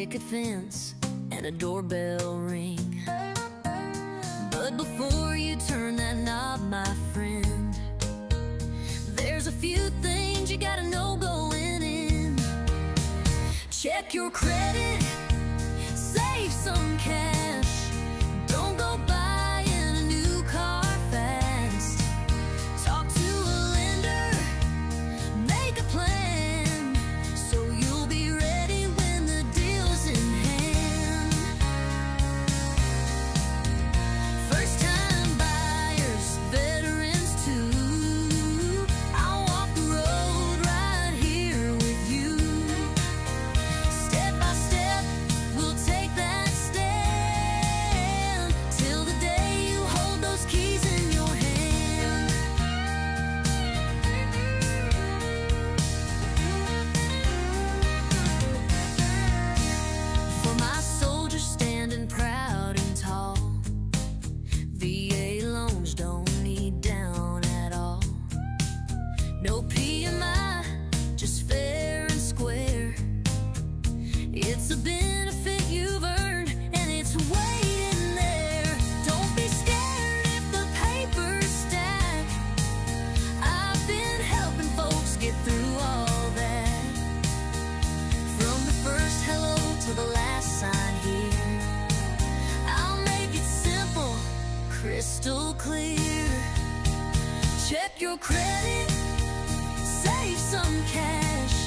picket fence and a doorbell ring. But before you turn that knob, my friend, there's a few things you gotta know going in. Check your credit, save some cash. Don't go buying a new car fast. Talk to a lender, make a plan, so you'll be ready when the deal's in hand. First time buyers, veterans too, I'll walk the road right here with you. Step by step, we'll take that stand till the day you hold those keys in your hand. For my soldiers standing proud and tall, VA loans don't need down at all. No PMI, just fair and square. It's a benefit you've earned, and it's waiting there. Don't be scared if the papers stack. I've been helping folks get through all that. From the first hello to the last sign here, I'll make it simple, crystal clear. Check your credit, save some cash.